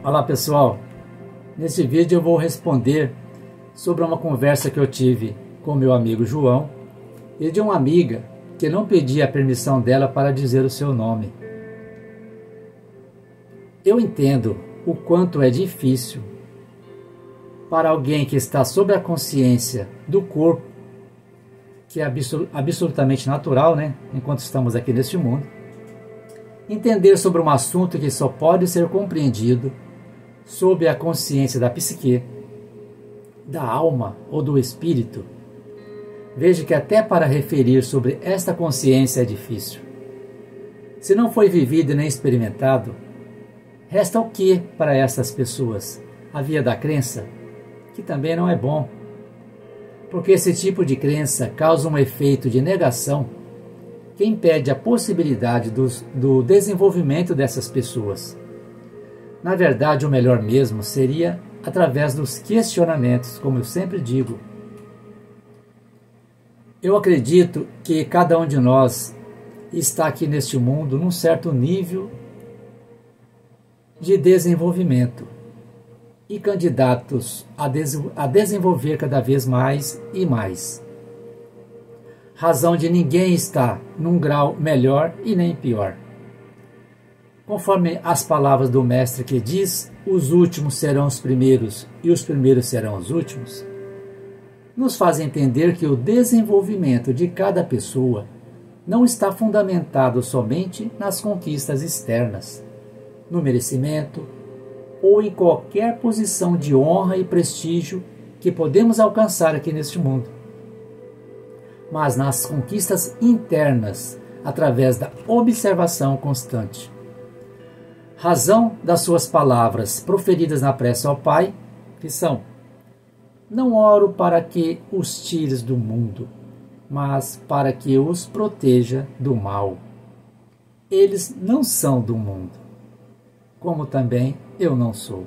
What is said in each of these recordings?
Olá pessoal, nesse vídeo eu vou responder sobre uma conversa que eu tive com meu amigo João e de uma amiga que não pedia a permissão dela para dizer o seu nome. Eu entendo o quanto é difícil para alguém que está sob a consciência do corpo, que é absolutamente natural, enquanto estamos aqui neste mundo, entender sobre um assunto que só pode ser compreendido sob a consciência da psique, da alma ou do espírito. Veja que até para referir sobre esta consciência é difícil. Se não foi vivido e nem experimentado, resta o que para essas pessoas? A via da crença, que também não é bom, porque esse tipo de crença causa um efeito de negação que impede a possibilidade do desenvolvimento dessas pessoas. Na verdade, o melhor mesmo seria através dos questionamentos, como eu sempre digo. Eu acredito que cada um de nós está aqui neste mundo num certo nível de desenvolvimento e candidatos a desenvolver cada vez mais e mais. Razão de ninguém estar num grau melhor e nem pior. Conforme as palavras do mestre que diz, os últimos serão os primeiros e os primeiros serão os últimos, nos faz entender que o desenvolvimento de cada pessoa não está fundamentado somente nas conquistas externas, no merecimento ou em qualquer posição de honra e prestígio que podemos alcançar aqui neste mundo, mas nas conquistas internas, através da observação constante. Razão das suas palavras proferidas na prece ao Pai, que são: não oro para que os tires do mundo, mas para que os proteja do mal. Eles não são do mundo, como também eu não sou.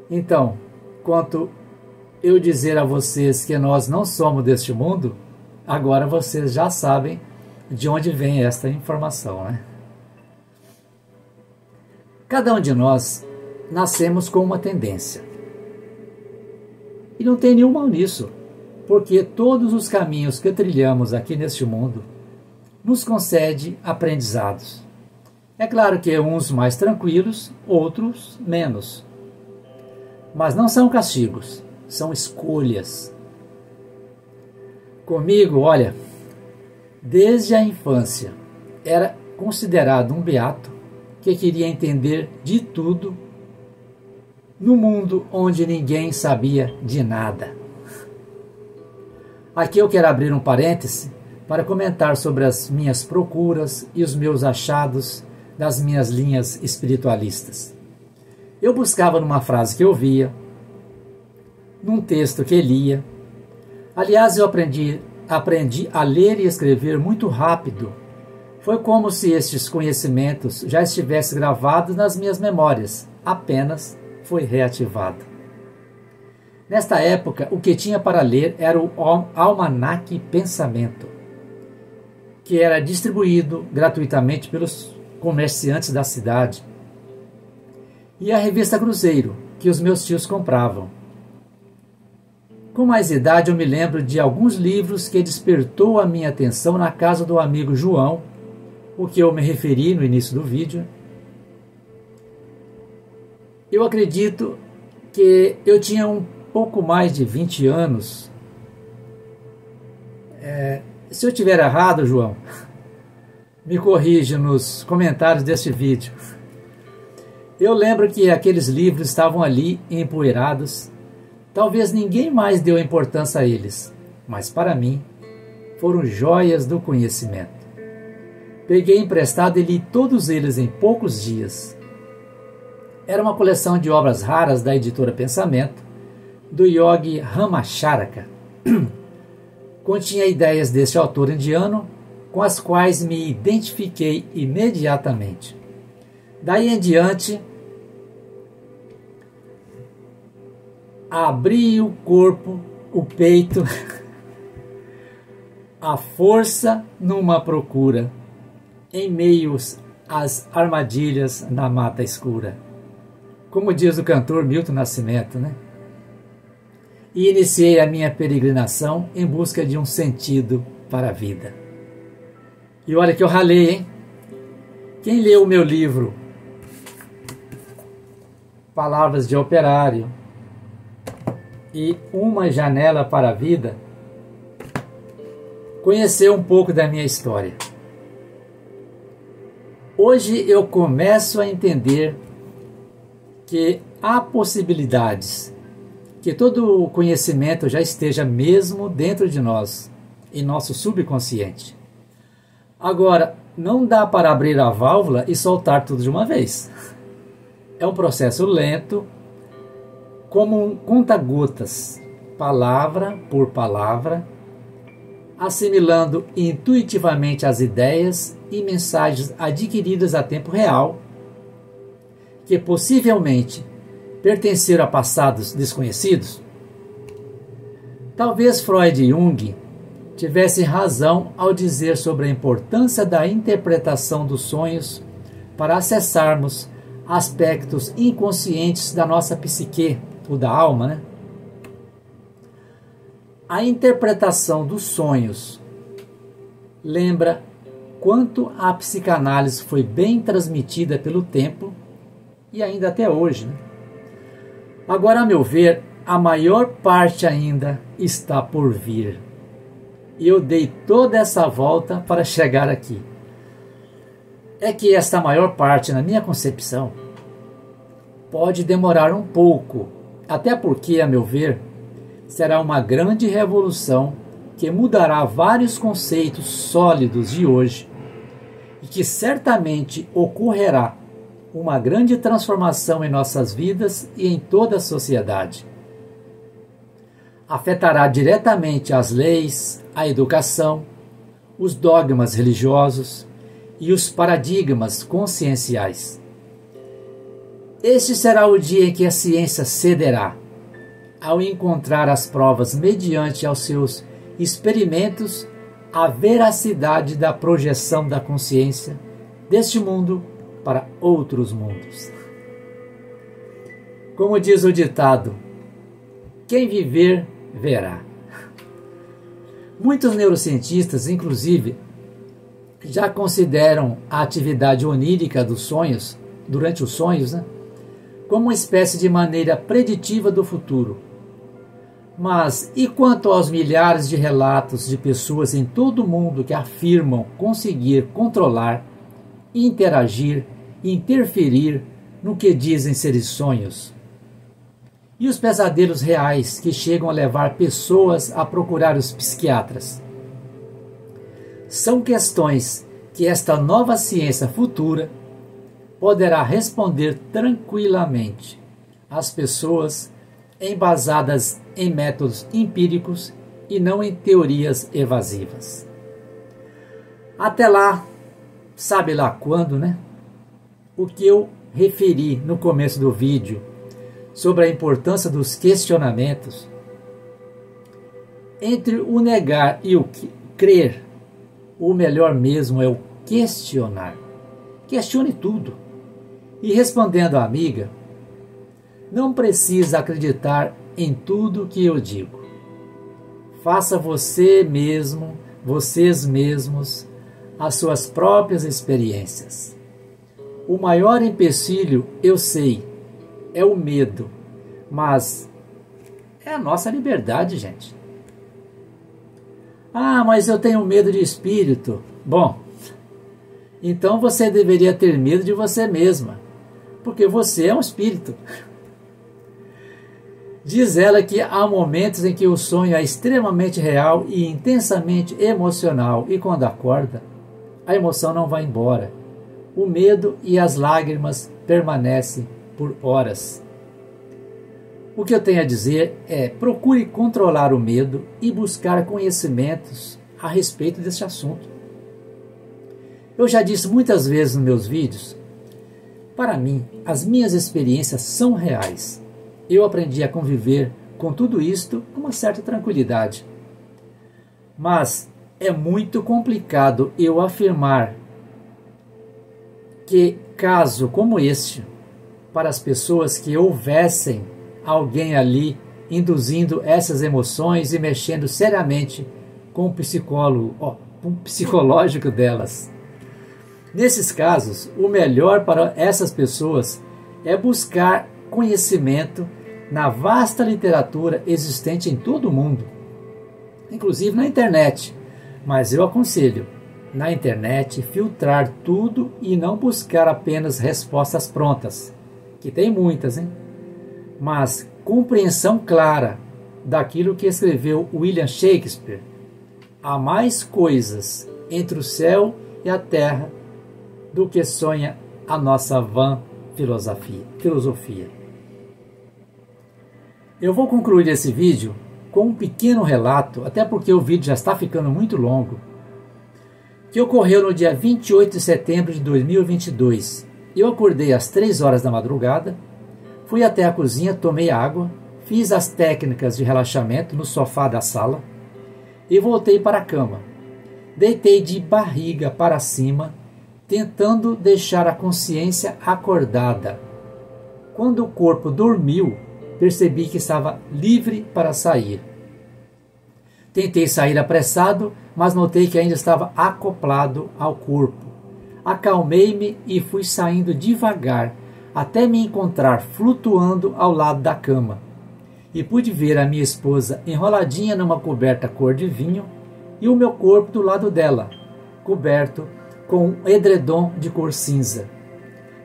Então, quanto eu dizer a vocês que nós não somos deste mundo, agora vocês já sabem de onde vem esta informação, Cada um de nós nascemos com uma tendência. E não tem nenhum mal nisso, porque todos os caminhos que trilhamos aqui neste mundo nos concede aprendizados. É claro que uns mais tranquilos, outros menos. Mas não são castigos, são escolhas. Comigo, olha, desde a infância era considerado um beato que queria entender de tudo no mundo onde ninguém sabia de nada. Aqui eu quero abrir um parêntese para comentar sobre as minhas procuras e os meus achados das minhas linhas espiritualistas. Eu buscava numa frase que eu via, num texto que lia. Aliás, eu aprendi a ler e escrever muito rápido. Foi como se estes conhecimentos já estivessem gravados nas minhas memórias, apenas foi reativado. Nesta época, o que tinha para ler era o Almanaque Pensamento, que era distribuído gratuitamente pelos comerciantes da cidade, e a revista Cruzeiro, que os meus tios compravam. Com mais idade, eu me lembro de alguns livros que despertou a minha atenção na casa do amigo João, o que eu me referi no início do vídeo. Eu acredito que eu tinha um pouco mais de 20 anos. Se eu estiver errado, João, me corrige nos comentários deste vídeo. Eu lembro que aqueles livros estavam ali empoeirados. Talvez ninguém mais deu importância a eles, mas para mim foram joias do conhecimento. Peguei emprestado e li todos eles em poucos dias. Era uma coleção de obras raras da editora Pensamento, do Yogi Ramacharaka. Continha ideias deste autor indiano, com as quais me identifiquei imediatamente. Daí em diante, abri o corpo, o peito, a força numa procura, em meio às armadilhas na mata escura. como diz o cantor Milton Nascimento, né? E iniciei a minha peregrinação em busca de um sentido para a vida. E olha que eu ralei, hein? Quem leu o meu livro Palavras de Operário e Uma Janela para a Vida, conheceu um pouco da minha história. Hoje eu começo a entender que há possibilidades, que todo o conhecimento já esteja mesmo dentro de nós, em nosso subconsciente. Agora, não dá para abrir a válvula e soltar tudo de uma vez. É um processo lento, como um conta-gotas, palavra por palavra, assimilando intuitivamente as ideias e mensagens adquiridas a tempo real, que possivelmente pertenceram a passados desconhecidos. Talvez Freud e Jung tivessem razão ao dizer sobre a importância da interpretação dos sonhos para acessarmos aspectos inconscientes da nossa psique, ou da alma, né? A interpretação dos sonhos lembra quanto a psicanálise foi bem transmitida pelo tempo e ainda até hoje, né? Agora, a meu ver, a maior parte ainda está por vir. E eu dei toda essa volta para chegar aqui. É que esta maior parte, na minha concepção, pode demorar um pouco, até porque, a meu ver, será uma grande revolução que mudará vários conceitos sólidos de hoje e que certamente ocorrerá uma grande transformação em nossas vidas e em toda a sociedade. Afetará diretamente as leis, a educação, os dogmas religiosos e os paradigmas conscienciais. Este será o dia em que a ciência cederá, ao encontrar as provas mediante aos seus experimentos a veracidade da projeção da consciência deste mundo para outros mundos. Como diz o ditado, quem viver, verá. Muitos neurocientistas, inclusive, já consideram a atividade onírica dos sonhos, durante os sonhos, né, como uma espécie de maneira preditiva do futuro. Mas e quanto aos milhares de relatos de pessoas em todo o mundo que afirmam conseguir controlar, interagir e interferir no que dizem ser sonhos? E os pesadelos reais que chegam a levar pessoas a procurar os psiquiatras? São questões que esta nova ciência futura poderá responder tranquilamente às pessoas embasadas em métodos empíricos e não em teorias evasivas. Até lá, sabe lá quando, né? O que eu referi no começo do vídeo sobre a importância dos questionamentos, entre o negar e o crer, o melhor mesmo é o questionar. Questione tudo. E respondendo à amiga, não precisa acreditar em tudo que eu digo. Faça você mesmo, vocês mesmos, as suas próprias experiências. O maior empecilho, eu sei, é o medo, mas é a nossa liberdade, gente. Ah, mas eu tenho medo de espírito. Bom, então você deveria ter medo de você mesma, porque você é um espírito. Diz ela que há momentos em que o sonho é extremamente real e intensamente emocional, e quando acorda, a emoção não vai embora. O medo e as lágrimas permanecem por horas. O que eu tenho a dizer é: procure controlar o medo e buscar conhecimentos a respeito deste assunto. Eu já disse muitas vezes nos meus vídeos, para mim, as minhas experiências são reais. Eu aprendi a conviver com tudo isto com uma certa tranquilidade. Mas é muito complicado eu afirmar que caso como este para as pessoas que houvessem alguém ali induzindo essas emoções e mexendo seriamente com o psicológico delas. Nesses casos, o melhor para essas pessoas é buscar conhecimento na vasta literatura existente em todo o mundo, inclusive na internet. Mas eu aconselho, na internet, filtrar tudo e não buscar apenas respostas prontas, que tem muitas, hein? Mas compreensão clara daquilo que escreveu William Shakespeare. Há mais coisas entre o céu e a terra do que sonha a nossa vã filosofia. Eu vou concluir esse vídeo com um pequeno relato, até porque o vídeo já está ficando muito longo, que ocorreu no dia 28 de setembro de 2022. Eu acordei às 3 horas da madrugada, fui até a cozinha, tomei água, fiz as técnicas de relaxamento no sofá da sala e voltei para a cama. Deitei de barriga para cima, tentando deixar a consciência acordada. Quando o corpo dormiu, percebi que estava livre para sair. Tentei sair apressado, mas notei que ainda estava acoplado ao corpo. Acalmei-me e fui saindo devagar, até me encontrar flutuando ao lado da cama. E pude ver a minha esposa enroladinha numa coberta cor de vinho e o meu corpo do lado dela, coberto com um edredom de cor cinza.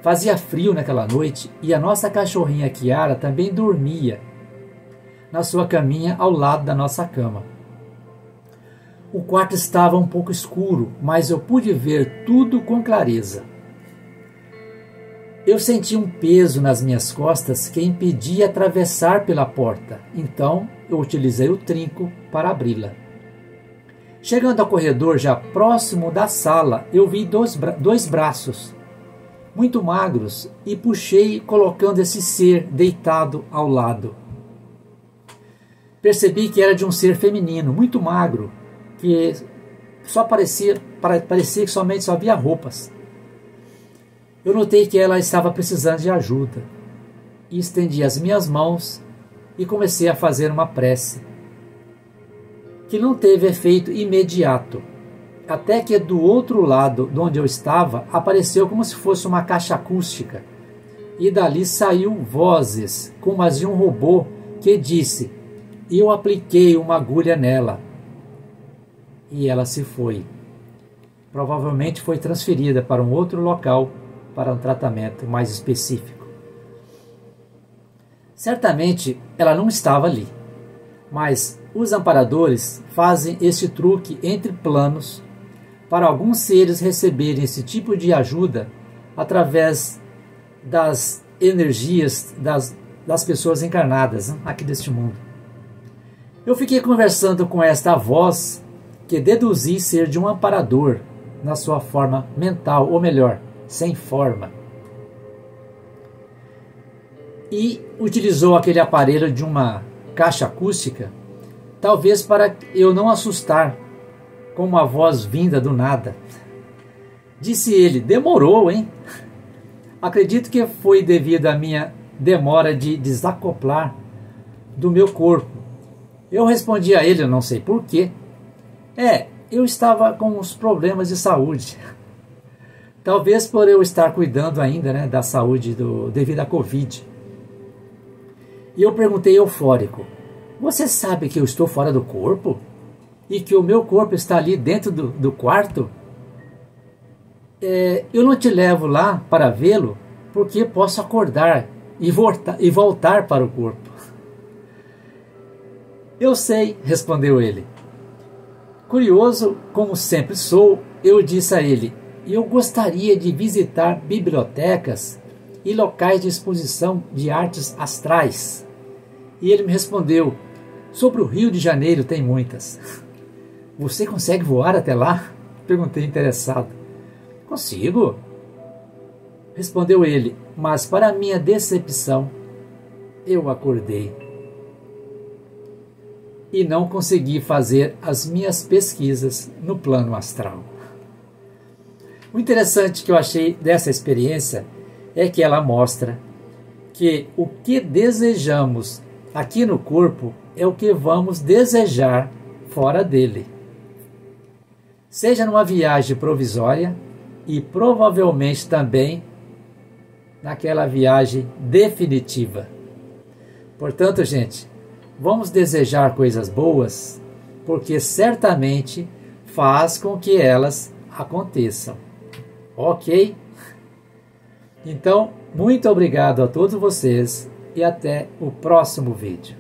Fazia frio naquela noite e a nossa cachorrinha Kiara também dormia na sua caminha ao lado da nossa cama. O quarto estava um pouco escuro, mas eu pude ver tudo com clareza. Eu senti um peso nas minhas costas que impedia atravessar pela porta, então eu utilizei o trinco para abri-la. Chegando ao corredor já próximo da sala, eu vi dois braços, muito magros, e puxei colocando esse ser deitado ao lado. Percebi que era de um ser feminino, muito magro, que só parecia que somente só havia roupas. Eu notei que ela estava precisando de ajuda e estendi as minhas mãos e comecei a fazer uma prece, que não teve efeito imediato, até que do outro lado de onde eu estava apareceu como se fosse uma caixa acústica, e dali saiu vozes como as de um robô que disse: "Eu apliquei uma agulha nela." E ela se foi. Provavelmente foi transferida para um outro local para um tratamento mais específico. Certamente ela não estava ali, mas os amparadores fazem este truque entre planos para alguns seres receberem esse tipo de ajuda através das energias das pessoas encarnadas, né, aqui deste mundo. Eu fiquei conversando com esta voz que deduzi ser de um amparador na sua forma mental, ou melhor, sem forma. E utilizou aquele aparelho de uma caixa acústica, talvez para eu não assustar com uma voz vinda do nada. Disse ele: "Demorou, hein?" Acredito que foi devido à minha demora de desacoplar do meu corpo. Eu respondi a ele, eu não sei porquê. Eu estava com uns problemas de saúde. Talvez por eu estar cuidando ainda, né, da saúde devido à Covid. E eu perguntei eufórico: "Você sabe que eu estou fora do corpo? E que o meu corpo está ali dentro do quarto? Eu não te levo lá para vê-lo, porque posso acordar e voltar para o corpo." "Eu sei", respondeu ele. Curioso, como sempre sou, eu disse a ele: "Eu gostaria de visitar bibliotecas e locais de exposição de artes astrais." E ele me respondeu: "Sobre o Rio de Janeiro tem muitas." "Você consegue voar até lá?" Perguntei interessado. "Consigo", respondeu ele, mas para minha decepção, eu acordei e não consegui fazer as minhas pesquisas no plano astral. O interessante que eu achei dessa experiência é que ela mostra que o que desejamos aqui no corpo é o que vamos desejar fora dele. Seja numa viagem provisória e provavelmente também naquela viagem definitiva. Portanto, gente, vamos desejar coisas boas, porque certamente faz com que elas aconteçam. Ok? Então, muito obrigado a todos vocês e até o próximo vídeo.